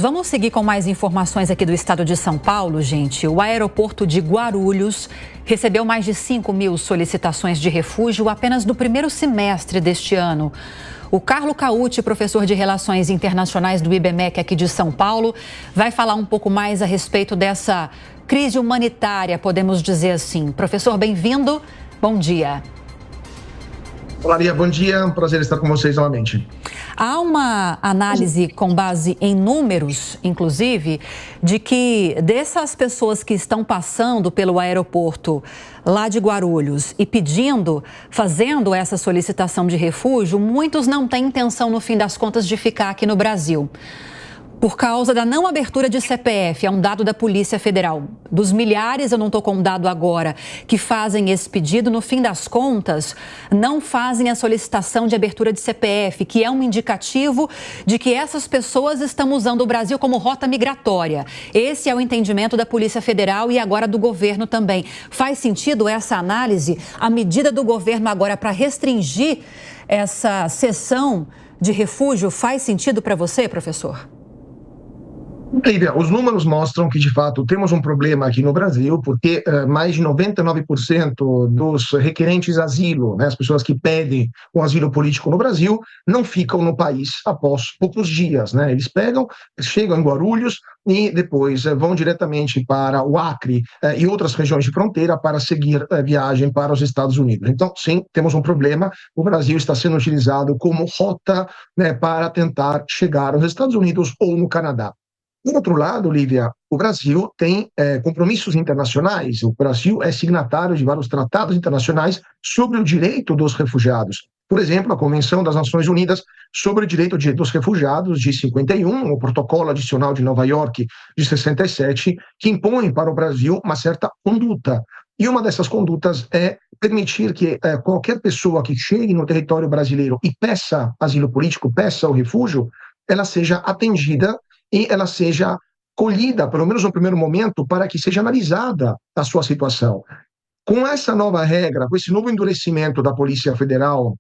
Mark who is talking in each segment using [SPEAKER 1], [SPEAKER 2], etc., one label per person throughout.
[SPEAKER 1] Vamos seguir com mais informações aqui do estado de São Paulo, gente. O aeroporto de Guarulhos recebeu mais de 5.000 solicitações de refúgio apenas no primeiro semestre deste ano. O Carlo Cauti, professor de Relações Internacionais do IBMEC aqui de São Paulo, vai falar um pouco mais a respeito dessa crise humanitária, podemos dizer assim. Professor, bem-vindo. Bom dia.
[SPEAKER 2] Olá, Lia, bom dia. É um prazer estar com vocês novamente.
[SPEAKER 1] Há uma análise com base em números, inclusive, de que dessas pessoas que estão passando pelo aeroporto lá de Guarulhos e fazendo essa solicitação de refúgio, muitos não têm intenção, no fim das contas, de ficar aqui no Brasil. Por causa da não abertura de CPF, é um dado da Polícia Federal. Dos milhares, eu não estou com um dado agora, que fazem esse pedido, no fim das contas, não fazem a solicitação de abertura de CPF, que é um indicativo de que essas pessoas estão usando o Brasil como rota migratória. Esse é o entendimento da Polícia Federal e agora do governo também. Faz sentido essa análise? A medida do governo agora para restringir essa cessão de refúgio faz sentido para você, professor?
[SPEAKER 2] Lívia, os números mostram que, de fato, temos um problema aqui no Brasil, porque mais de 99% dos requerentes asilo, né, as pessoas que pedem o asilo político no Brasil, não ficam no país após poucos dias, né? Eles chegam em Guarulhos e depois vão diretamente para o Acre e outras regiões de fronteira para seguir viagem para os Estados Unidos. Então, sim, temos um problema. O Brasil está sendo utilizado como rota, né, para tentar chegar aos Estados Unidos ou no Canadá. Por outro lado, Lívia, o Brasil tem compromissos internacionais. O Brasil é signatário de vários tratados internacionais sobre o direito dos refugiados. Por exemplo, a Convenção das Nações Unidas sobre o Direito dos Refugiados de 51, o Protocolo Adicional de Nova York de 67, que impõe para o Brasil uma certa conduta. E uma dessas condutas é permitir que qualquer pessoa que chegue no território brasileiro e peça asilo político, peça o refúgio, ela seja atendida e ela seja colhida, pelo menos no primeiro momento, para que seja analisada a sua situação. Com essa nova regra, com esse novo endurecimento da Polícia Federal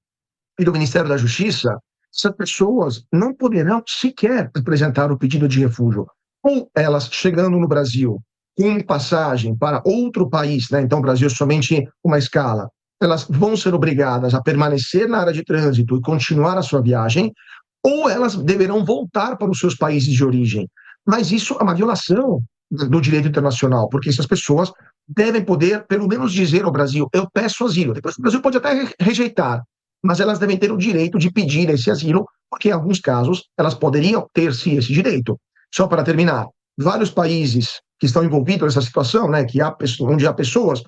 [SPEAKER 2] e do Ministério da Justiça, essas pessoas não poderão sequer apresentar o pedido de refúgio. Ou elas, chegando no Brasil, com passagem para outro país, né? Então o Brasil é somente uma escala, elas vão ser obrigadas a permanecer na área de trânsito e continuar a sua viagem, ou elas deverão voltar para os seus países de origem. Mas isso é uma violação do direito internacional, porque essas pessoas devem poder, pelo menos, dizer ao Brasil: eu peço asilo. Depois o Brasil pode até rejeitar, mas elas devem ter o direito de pedir esse asilo, porque em alguns casos elas poderiam ter sim esse direito. Só para terminar, vários países que estão envolvidos nessa situação, né, onde há pessoas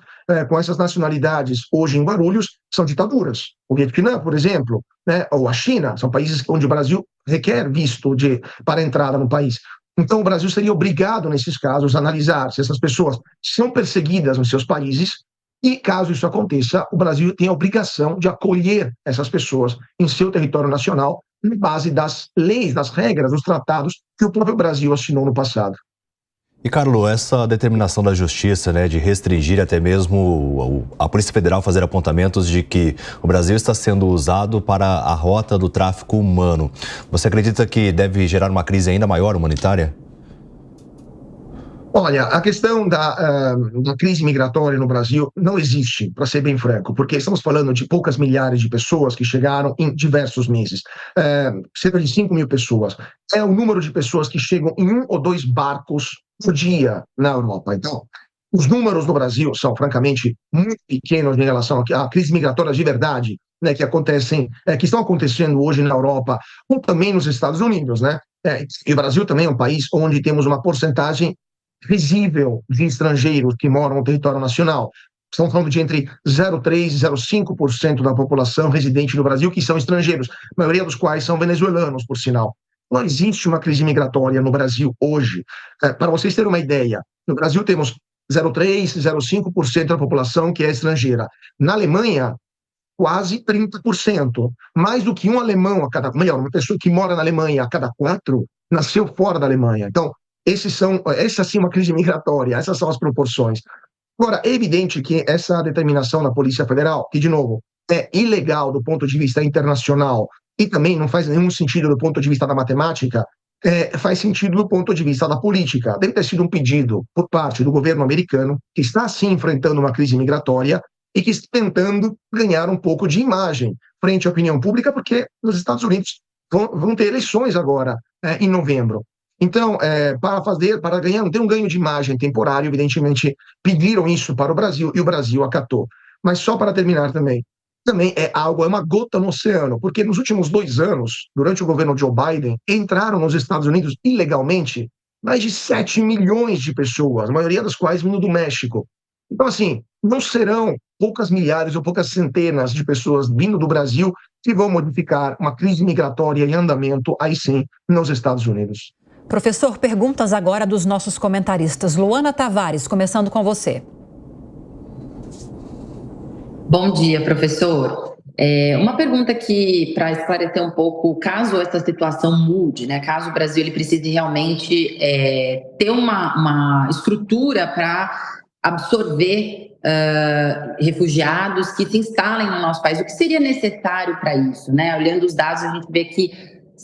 [SPEAKER 2] com essas nacionalidades hoje em Guarulhos, são ditaduras. O Vietnã, por exemplo, né, ou a China, são países onde o Brasil requer visto para entrada no país. Então, o Brasil seria obrigado, nesses casos, a analisar se essas pessoas são perseguidas nos seus países e, caso isso aconteça, o Brasil tem a obrigação de acolher essas pessoas em seu território nacional, em base das leis, das regras, dos tratados que o próprio Brasil assinou no passado.
[SPEAKER 3] E, Carlo, essa determinação da Justiça, né, de restringir até mesmo a Polícia Federal fazer apontamentos de que o Brasil está sendo usado para a rota do tráfico humano, você acredita que deve gerar uma crise ainda maior humanitária?
[SPEAKER 2] Olha, a questão da crise migratória no Brasil não existe, para ser bem franco, porque estamos falando de poucas milhares de pessoas que chegaram em diversos meses. Cerca de 5.000 pessoas. É o número de pessoas que chegam em 1 ou 2 barcos por dia na Europa. Então, os números no Brasil são, francamente, muito pequenos em relação à crise migratória de verdade, né, que estão acontecendo hoje na Europa, ou também nos Estados Unidos, né? E o Brasil também é um país onde temos uma porcentagem visível de estrangeiros que moram no território nacional. Estamos falando de entre 0,3% e 0,5% da população residente no Brasil que são estrangeiros, a maioria dos quais são venezuelanos, por sinal. Não existe uma crise migratória no Brasil hoje. Para vocês terem uma ideia, no Brasil temos 0,3%, 0,5% da população que é estrangeira. Na Alemanha, quase 30%. Mais do que um alemão uma pessoa que mora na Alemanha a cada 4 nasceu fora da Alemanha. Então, essa sim é uma crise migratória, essas são as proporções. Agora, é evidente que essa determinação da Polícia Federal, que, de novo, é ilegal do ponto de vista internacional e também não faz nenhum sentido do ponto de vista da matemática, faz sentido do ponto de vista da política. Deve ter sido um pedido por parte do governo americano, que está sim enfrentando uma crise migratória e que está tentando ganhar um pouco de imagem frente à opinião pública, porque nos Estados Unidos vão ter eleições agora, em novembro. Então, para ganhar, ter um ganho de imagem temporário, evidentemente, pediram isso para o Brasil e o Brasil acatou. Mas só para terminar também é uma gota no oceano, porque nos últimos 2 anos, durante o governo Joe Biden, entraram nos Estados Unidos ilegalmente mais de 7 milhões de pessoas, a maioria das quais vindo do México. Então, assim, não serão poucas milhares ou poucas centenas de pessoas vindo do Brasil que vão modificar uma crise migratória em andamento, aí sim, nos Estados Unidos.
[SPEAKER 1] Professor, perguntas agora dos nossos comentaristas. Luana Tavares, começando com você.
[SPEAKER 4] Bom dia, professor. Uma pergunta que, para esclarecer um pouco, caso essa situação mude, né, caso o Brasil ele precise realmente ter uma estrutura para absorver refugiados que se instalem no nosso país, o que seria necessário para isso, né? Olhando os dados, a gente vê que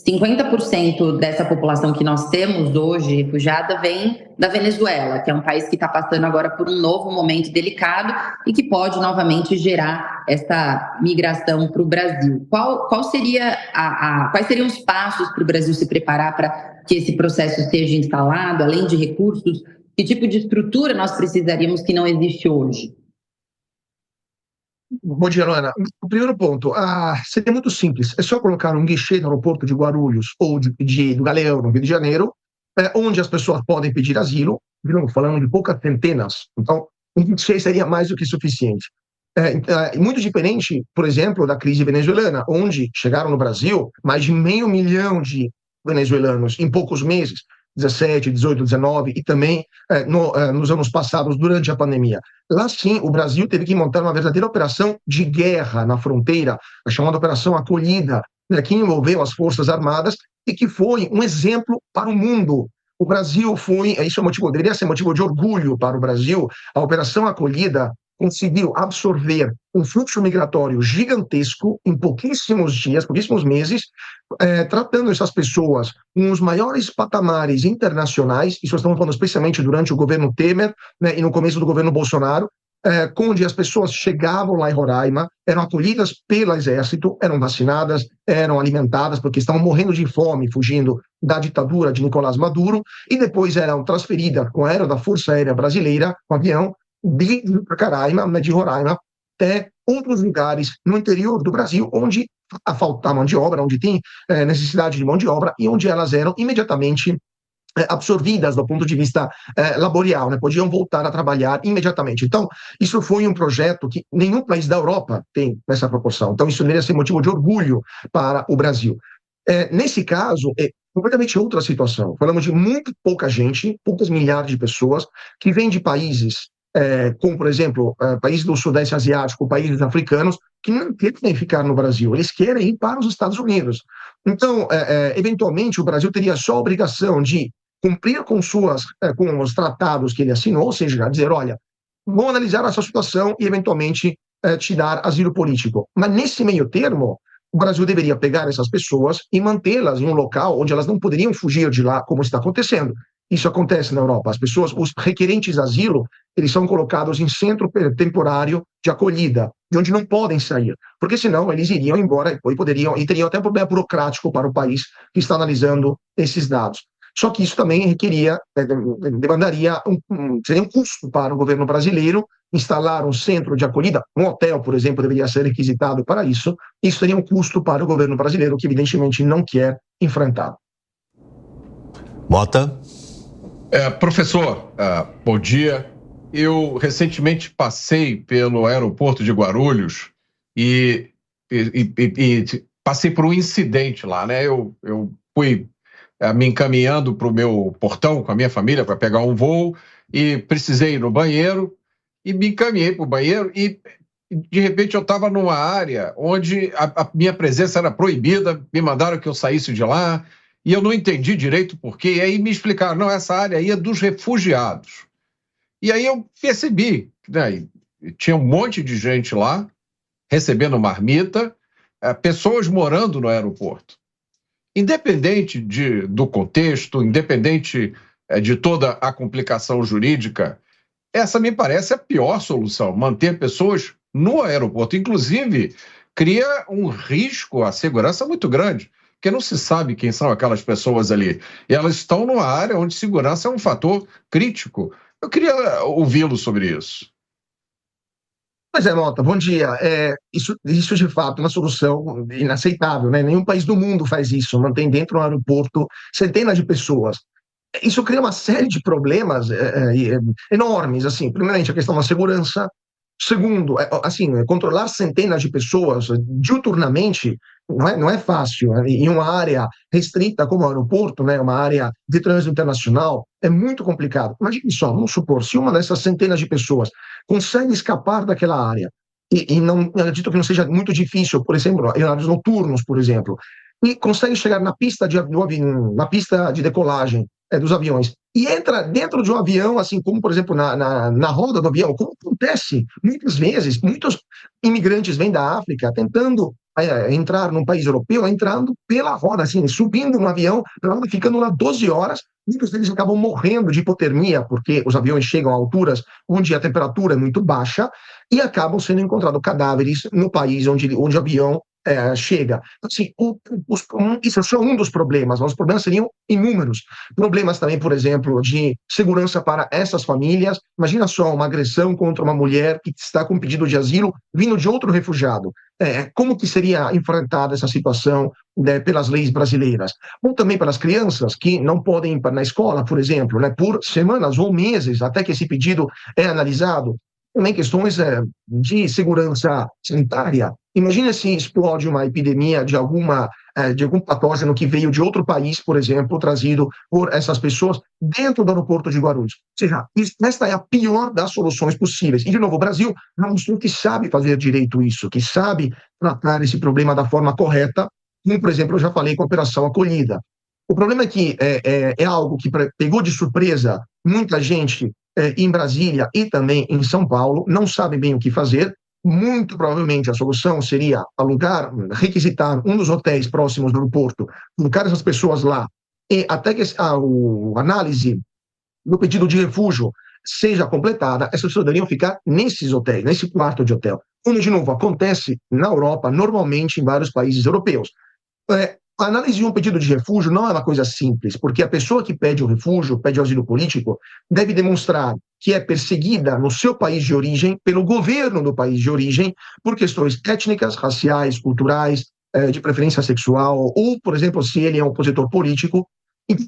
[SPEAKER 4] 50% dessa população que nós temos hoje refugiada vem da Venezuela, que é um país que está passando agora por um novo momento delicado e que pode novamente gerar essa migração para o Brasil. Quais seriam os passos para o Brasil se preparar para que esse processo seja instalado, além de recursos? Que tipo de estrutura nós precisaríamos que não existe hoje?
[SPEAKER 2] Bom dia, Luana. O primeiro ponto, seria muito simples. É só colocar um guichê no aeroporto de Guarulhos ou do Galeão, no Rio de Janeiro, onde as pessoas podem pedir asilo, falando de poucas centenas. Então, um guichê seria mais do que suficiente. Muito diferente, por exemplo, da crise venezuelana, onde chegaram no Brasil mais de 500 mil de venezuelanos em poucos meses, 17, 18, 19 e também nos anos passados, durante a pandemia. Lá sim, o Brasil teve que montar uma verdadeira operação de guerra na fronteira, a chamada Operação Acolhida, né, que envolveu as Forças Armadas e que foi um exemplo para o mundo. O Brasil deveria ser motivo de orgulho para o Brasil. A Operação Acolhida conseguiu absorver um fluxo migratório gigantesco em pouquíssimos dias, pouquíssimos meses, tratando essas pessoas com os maiores patamares internacionais, isso estamos falando especialmente durante o governo Temer, né, e no começo do governo Bolsonaro, onde as pessoas chegavam lá em Roraima, eram acolhidas pelo exército, eram vacinadas, eram alimentadas, porque estavam morrendo de fome, fugindo da ditadura de Nicolás Maduro, e depois eram transferidas com a aéreo da Força Aérea Brasileira, com avião, de Roraima, até outros lugares no interior do Brasil, onde falta mão de obra, onde tem necessidade de mão de obra e onde elas eram imediatamente absorvidas do ponto de vista laboral, né? Podiam voltar a trabalhar imediatamente. Então, isso foi um projeto que nenhum país da Europa tem nessa proporção. Então, isso deveria ser motivo de orgulho para o Brasil. Nesse caso, é completamente outra situação. Falamos de muito pouca gente, poucas milhares de pessoas, que vêm de países como, por exemplo, países do Sudeste Asiático, países africanos, que não querem ficar no Brasil, eles querem ir para os Estados Unidos. Então, eventualmente, o Brasil teria só a obrigação de cumprir com os tratados que ele assinou, ou seja, dizer, olha, vou analisar essa situação e, eventualmente, te dar asilo político. Mas, nesse meio termo, o Brasil deveria pegar essas pessoas e mantê-las em um local onde elas não poderiam fugir de lá, como está acontecendo. Isso acontece na Europa. As pessoas, os requerentes de asilo, eles são colocados em centro temporário de acolhida, de onde não podem sair, porque senão eles iriam embora e teriam até um problema burocrático para o país que está analisando esses dados. Só que isso também demandaria seria um custo para o governo brasileiro instalar um centro de acolhida, um hotel, por exemplo, deveria ser requisitado para isso. Isso seria um custo para o governo brasileiro que evidentemente não quer enfrentar.
[SPEAKER 3] Mota?
[SPEAKER 5] Professor, bom dia. Eu recentemente passei pelo aeroporto de Guarulhos e passei por um incidente lá, né? Eu fui me encaminhando para o meu portão com a minha família para pegar um voo e precisei ir no banheiro e me encaminhei para o banheiro e de repente eu estava numa área onde a minha presença era proibida, me mandaram que eu saísse de lá. E eu não entendi direito por quê. E aí me explicaram, não, essa área aí é dos refugiados. E aí eu percebi, né, tinha um monte de gente lá, recebendo marmita, pessoas morando no aeroporto. independente do contexto, independente de toda a complicação jurídica, essa me parece a pior solução, manter pessoas no aeroporto. Inclusive, cria um risco à segurança muito grande, porque não se sabe quem são aquelas pessoas ali. E elas estão numa área onde segurança é um fator crítico. Eu queria ouvi-lo sobre isso.
[SPEAKER 2] Pois é, Mota, bom dia. Isso de fato é uma solução inaceitável, né? Nenhum país do mundo faz isso, mantém dentro do aeroporto centenas de pessoas. Isso cria uma série de problemas enormes, assim, primeiramente a questão da segurança. Segundo, assim, controlar centenas de pessoas diuturnamente não é fácil, né? Em uma área restrita como o aeroporto, né, uma área de trânsito internacional, é muito complicado. Imagine só, vamos supor, se uma dessas centenas de pessoas consegue escapar daquela área, e não, eu acredito que não seja muito difícil, por exemplo, em horários noturnos, por exemplo, e consegue chegar na pista na pista de decolagem dos aviões, e entra dentro de um avião, assim como, por exemplo, na roda do avião, como acontece muitas vezes, muitos imigrantes vêm da África tentando entrar num país europeu, entrando pela roda, assim, subindo no avião, ficando lá 12 horas, muitos deles acabam morrendo de hipotermia, porque os aviões chegam a alturas onde a temperatura é muito baixa, e acabam sendo encontrados cadáveres no país onde o avião chega. Assim, isso é só um dos problemas, mas os problemas seriam inúmeros. Problemas também, por exemplo, de segurança para essas famílias. Imagina só uma agressão contra uma mulher que está com pedido de asilo vindo de outro refugiado. Como que seria enfrentada essa situação, né, pelas leis brasileiras? Ou também para as crianças que não podem ir na escola, por exemplo, né, por semanas ou meses, até que esse pedido é analisado. Também questões de segurança sanitária. Imagina se explode uma epidemia de algum patógeno que veio de outro país, por exemplo, trazido por essas pessoas dentro do aeroporto de Guarulhos. Ou seja, esta é a pior das soluções possíveis. E, de novo, o Brasil é um estado que sabe fazer direito isso, que sabe tratar esse problema da forma correta, como, por exemplo, eu já falei com a Operação Acolhida. O problema é que é algo que pegou de surpresa muita gente em Brasília e também em São Paulo, não sabem bem o que fazer. Muito provavelmente a solução seria requisitar um dos hotéis próximos do aeroporto, colocar essas pessoas lá, e até que a análise do pedido de refúgio seja completada, essas pessoas deveriam ficar nesses hotéis, nesse quarto de hotel. Como, de novo, acontece na Europa, normalmente em vários países europeus. A análise de um pedido de refúgio não é uma coisa simples, porque a pessoa que pede o refúgio, pede o asilo político, deve demonstrar que é perseguida no seu país de origem, pelo governo do país de origem, por questões étnicas, raciais, culturais, de preferência sexual, ou, por exemplo, se ele é um opositor político.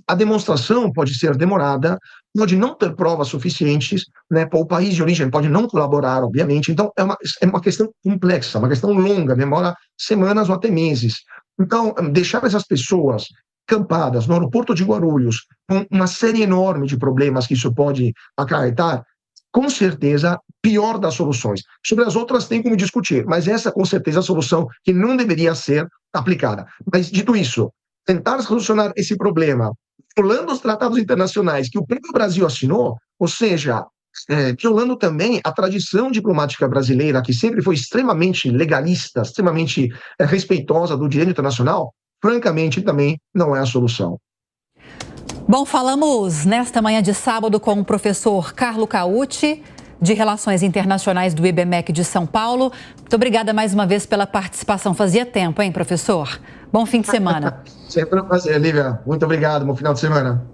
[SPEAKER 2] A demonstração pode ser demorada, pode não ter provas suficientes, né, para o país de origem pode não colaborar, obviamente. Então, é uma questão complexa, uma questão longa, demora semanas ou até meses. Então, deixar essas pessoas acampadas no aeroporto de Guarulhos, com uma série enorme de problemas que isso pode acarretar, com certeza, pior das soluções. Sobre as outras tem como discutir, mas essa, com certeza, é a solução que não deveria ser aplicada. Mas, dito isso, tentar solucionar esse problema, violando os tratados internacionais que o próprio Brasil assinou, ou seja, violando também a tradição diplomática brasileira, que sempre foi extremamente legalista, extremamente respeitosa do direito internacional, francamente, também não é a solução.
[SPEAKER 1] Bom, falamos nesta manhã de sábado com o professor Carlo Cauti, de Relações Internacionais do IBMEC de São Paulo. Muito obrigada mais uma vez pela participação. Fazia tempo, hein, professor? Bom fim de semana.
[SPEAKER 2] Sempre um prazer, Lívia. Muito obrigado. Bom final de semana.